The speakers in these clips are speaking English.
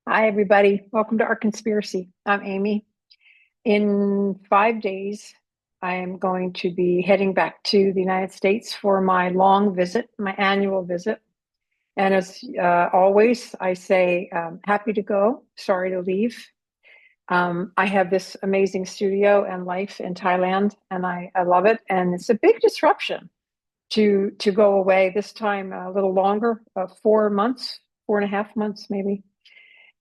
Hi, everybody. Welcome to Our Conspiracy. I'm Amy. In 5 days, I am going to be heading back to the United States for my long visit, my annual visit. And as always, I say, happy to go, sorry to leave. I have this amazing studio and life in Thailand, and I love it. And it's a big disruption to go away this time a little longer, 4 months, 4.5 months maybe.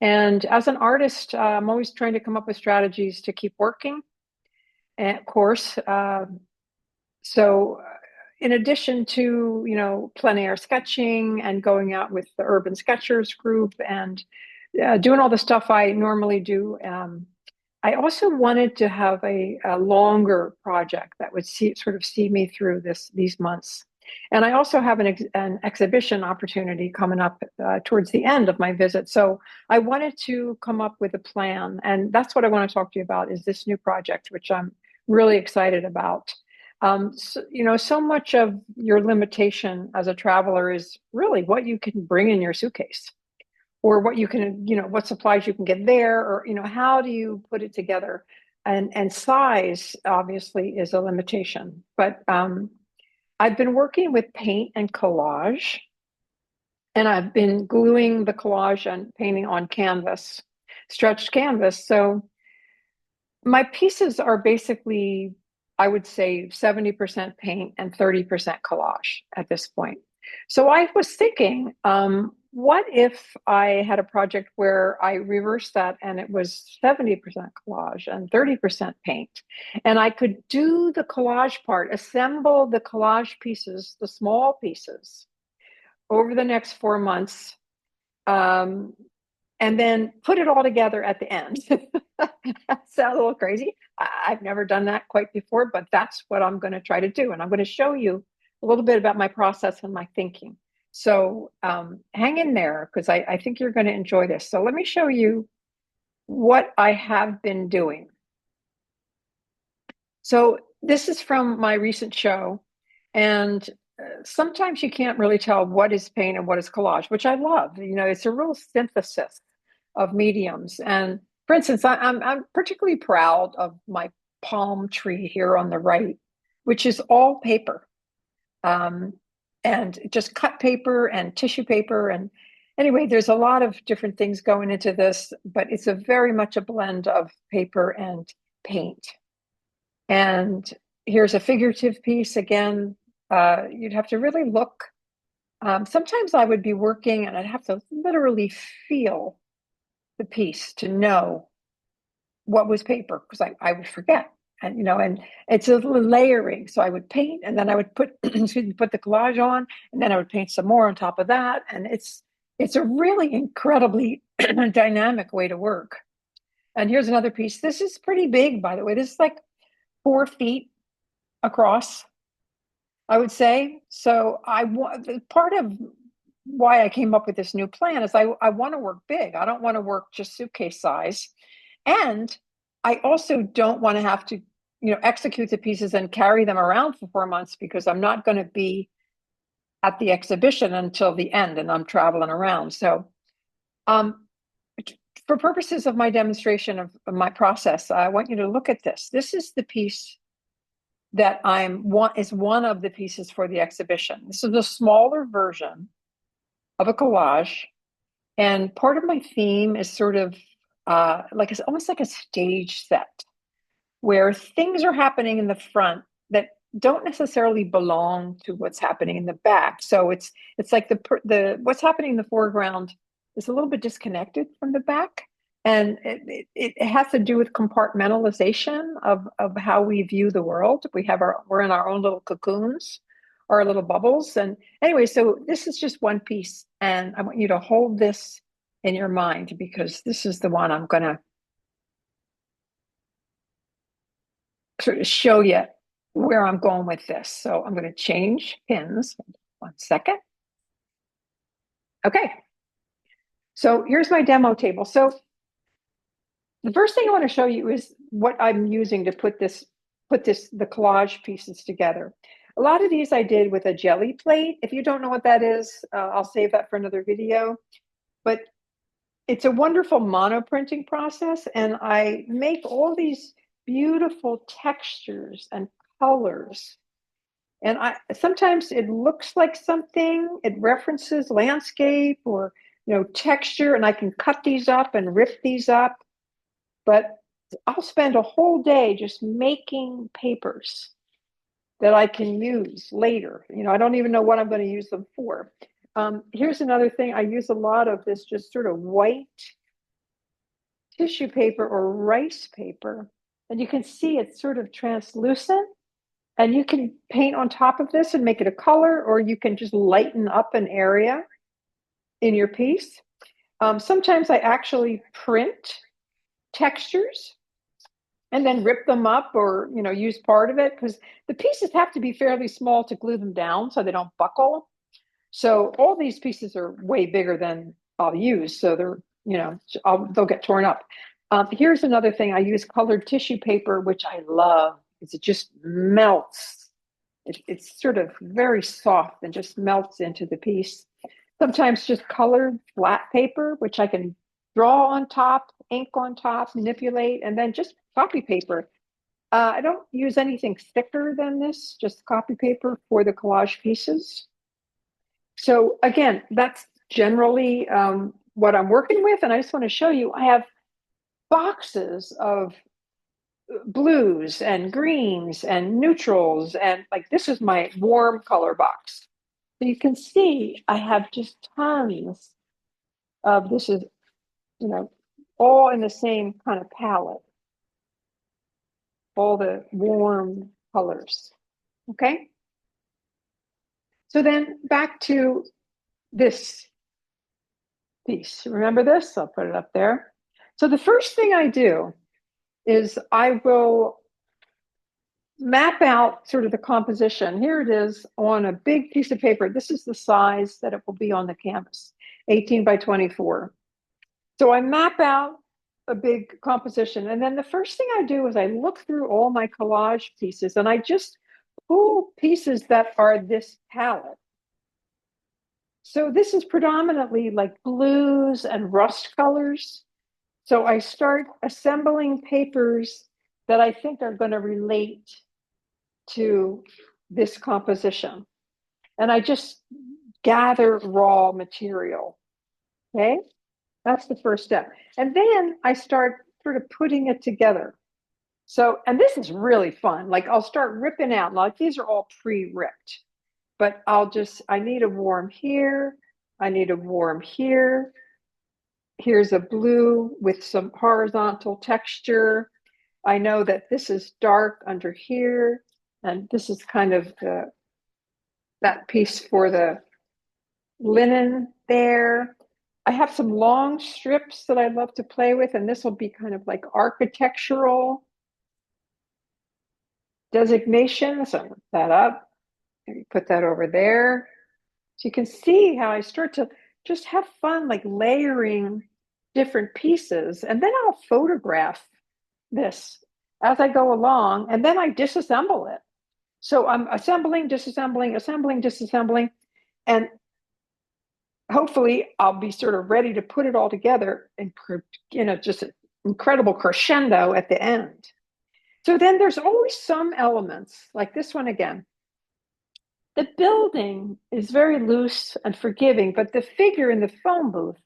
And as an artist, I'm always trying to come up with strategies to keep working. And of course, so in addition to, plein air sketching and going out with the Urban Sketchers group and doing all the stuff I normally do, I also wanted to have a longer project that would see me through these months. And I also have an exhibition opportunity coming up towards the end of my visit. So I wanted to come up with a plan, and that's what I want to talk to you about is this new project, which I'm really excited about. So much of your limitation as a traveler is really what you can bring in your suitcase or what you can, what supplies you can get there, or, how do you put it together? And size obviously is a limitation. But I've been working with paint and collage, and I've been gluing the collage and painting on canvas, stretched canvas. So my pieces are basically, I would say, 70% paint and 30% collage at this point. So I was thinking, what if I had a project where I reversed that and it was 70% collage and 30% paint? And I could do the collage part, assemble the collage pieces, the small pieces, over the next 4 months, um, and then put it all together at the end. Sounds a little crazy. I've never done that quite before, but that's what I'm going to try to do. And I'm going to show you a little bit about my process and my thinking. So hang in there because I think you're going to enjoy this. So let me show you what I have been doing. So this is from my recent show. And sometimes you can't really tell what is paint and what is collage, which I love. It's a real synthesis of mediums. And for instance, I'm particularly proud of my palm tree here on the right, which is all paper, um, and just cut paper and tissue paper. And anyway, there's a lot of different things going into this, but it's a very much a blend of paper and paint. And here's a figurative piece again. You'd have to really look. Sometimes I would be working and I'd have to literally feel the piece to know what was paper because I would forget. And it's a little layering. So I would paint and then I would put put the collage on, and then I would paint some more on top of that. And it's a really incredibly dynamic way to work. And here's another piece. This is pretty big, by the way. This is like 4 feet across, I would say. So part of why I came up with this new plan is I want to work big. I don't want to work just suitcase size. And I also don't want to have to, execute the pieces and carry them around for 4 months because I'm not going to be at the exhibition until the end and I'm traveling around. So um, for purposes of my demonstration of my process, I want you to look at this. This is the piece that is one of the pieces for the exhibition. This is a smaller version of a collage. And part of my theme is sort of it's almost like a stage set where things are happening in the front that don't necessarily belong to what's happening in the back. So it's like the what's happening in the foreground is a little bit disconnected from the back. And it has to do with compartmentalization of how we view the world. We're in our own little cocoons, our little bubbles. And anyway, so this is just one piece. And I want you to hold this in your mind because this is the one I'm going to sort of show you where I'm going with this. So I'm going to change pins. 1 second. Okay. So here's my demo table. So the first thing I want to show you is what I'm using to put the collage pieces together. A lot of these I did with a jelly plate. If you don't know what that is, I'll save that for another video. But it's a wonderful monoprinting process, and I make all these beautiful textures and colors. And I sometimes it looks like something, it references landscape or texture, and I can cut these up and rip these up. But I'll spend a whole day just making papers that I can use later. I don't even know what I'm going to use them for. Here's another thing. I use a lot of this just sort of white tissue paper or rice paper. And you can see it's sort of translucent. And you can paint on top of this and make it a color, or you can just lighten up an area in your piece. Sometimes I actually print textures and then rip them up or use part of it, because the pieces have to be fairly small to glue them down so they don't buckle. So all these pieces are way bigger than I'll use, so they'll get torn up. Here's another thing. I use colored tissue paper, which I love because it just melts. It's sort of very soft and just melts into the piece. Sometimes just colored flat paper, which I can draw on top, ink on top, manipulate, and then just copy paper. I don't use anything thicker than this, just copy paper for the collage pieces. So again, that's generally what I'm working with. And I just want to show you, I have boxes of blues and greens and neutrals. And like, this is my warm color box. So you can see I have just tons of, this is, all in the same kind of palette, all the warm colors. Okay. So then back to this piece. Remember this? I'll put it up there. So the first thing I do is I will map out sort of the composition. Here it is on a big piece of paper. This is the size that it will be on the canvas, 18 by 24. So I map out a big composition. And then the first thing I do is I look through all my collage pieces and I just pull pieces that are this palette. So this is predominantly like blues and rust colors. So I start assembling papers that I think are going to relate to this composition. And I just gather raw material. Okay, that's the first step. And then I start sort of putting it together. So, and this is really fun. Like I'll start ripping out, like these are all pre-ripped, but I need a warm here. I need a warm here. Here's a blue with some horizontal texture. I know that this is dark under here. And this is kind of that piece for the linen there. I have some long strips that I love to play with, and this will be kind of like architectural designation. So that up, maybe put that over there. So you can see how I start to just have fun, like layering different pieces. And then I'll photograph this as I go along, and then I disassemble it. So I'm assembling, disassembling, assembling, disassembling, and hopefully I'll be sort of ready to put it all together and, just an incredible crescendo at the end. So then there's always some elements, like this one again. The building is very loose and forgiving, but the figure in the phone booth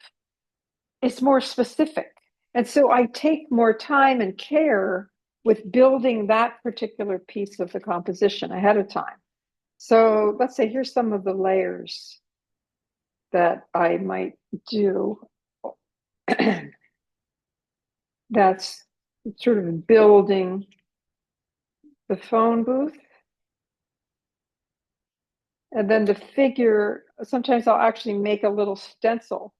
is more specific. And so I take more time and care with building that particular piece of the composition ahead of time. So let's say here's some of the layers that I might do. That's sort of building the phone booth. And then the figure, sometimes I'll actually make a little stencil,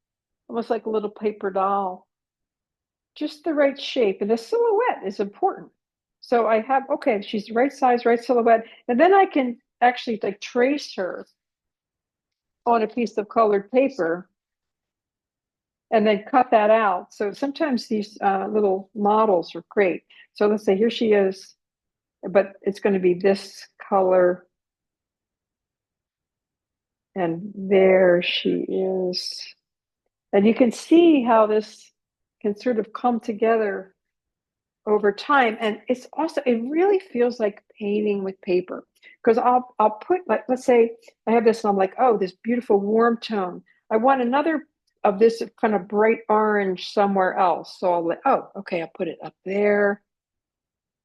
almost like a little paper doll. Just the right shape. And the silhouette is important. So I have, okay, she's the right size, right silhouette. And then I can actually like trace her on a piece of colored paper and then cut that out. So sometimes these little models are great. So let's say here she is, but it's going to be this color. And there she is. And you can see how this can sort of come together over time. And it's also, it really feels like painting with paper. Because I'll put, like, let's say I have this and I'm like, oh, this beautiful warm tone. I want another of this kind of bright orange somewhere else. So I'll let, oh, okay, I'll put it up there.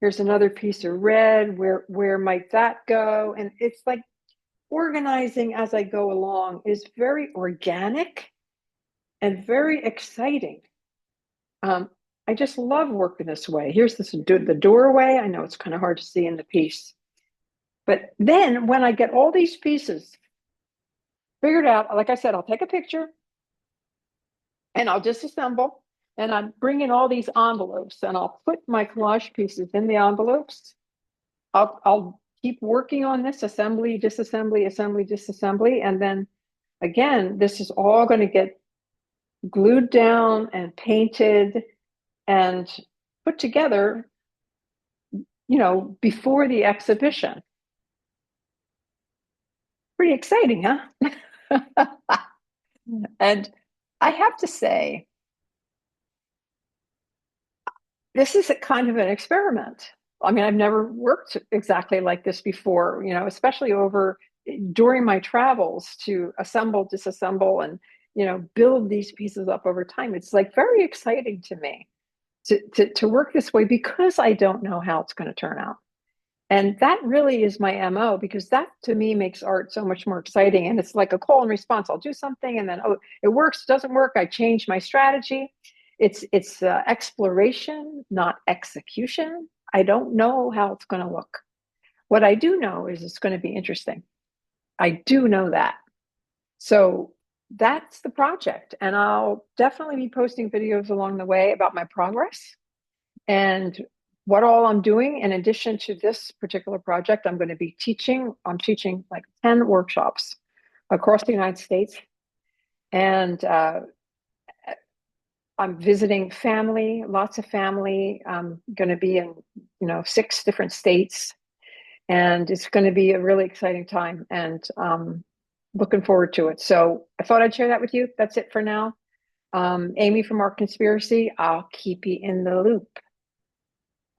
Here's another piece of red. Where might that go? And it's like organizing as I go along is very organic and very exciting. Um, I just love working this way. Here's the doorway. I know it's kind of hard to see in the piece. But then when I get all these pieces figured out, like I said, I'll take a picture and I'll disassemble, and I'm bringing all these envelopes and I'll put my collage pieces in the envelopes. I'll keep working on this assembly, disassembly, assembly, disassembly. And then again, this is all going to get glued down and painted and put together, before the exhibition. Pretty exciting, huh? And I have to say, this is a kind of an experiment. I mean, I've never worked exactly like this before, especially during my travels to assemble, disassemble, and, build these pieces up over time. It's like very exciting to me to work this way because I don't know how it's going to turn out. And that really is my MO, because that to me makes art so much more exciting. And it's like a call and response. I'll do something and then, oh, it works, doesn't work. I change my strategy. It's exploration, not execution. I don't know how it's going to look. What I do know is it's going to be interesting. I do know that. So that's the project. And I'll definitely be posting videos along the way about my progress and what all I'm doing. In addition to this particular project, I'm teaching like 10 workshops across the United States. And I'm visiting family, lots of family. I'm going to be in, 6 different states. And it's going to be a really exciting time. And looking forward to it. So I thought I'd share that with you. That's it for now. Amy from Art Conspiracy, I'll keep you in the loop.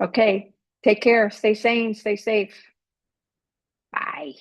Okay, take care, stay sane, stay safe. Bye.